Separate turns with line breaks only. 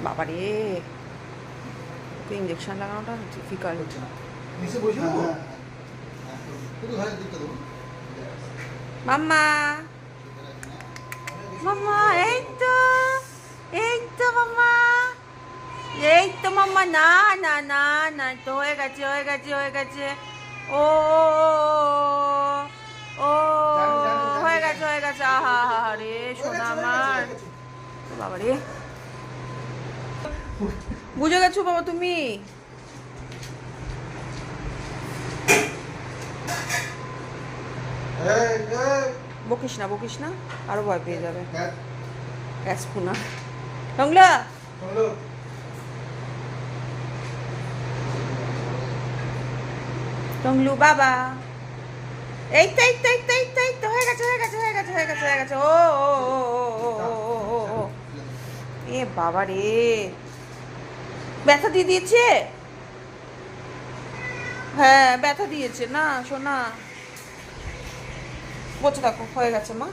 বাবারে injection লাগানোটা difficult হচ্ছে না। মাম্মা মাম্মা এই তো মাম্মা মাম্মা না না না না তো হয়ে গেছে ও ও হয়ে গেছে আহা রে সোনা আমার বাবা রে বুঝে গেছো বাবা তুমি বকিস না আরো ভয় পেয়ে যাবে ক্যাসপুনা টংলা টংলু বাবা এই তো হয়ে গেছে ও এ বাবা রে ব্যথা দিয়ে দিয়েছে হ্যাঁ ব্যথা দিয়েছে না সোনা বসে থাকো হয়ে গেছে মা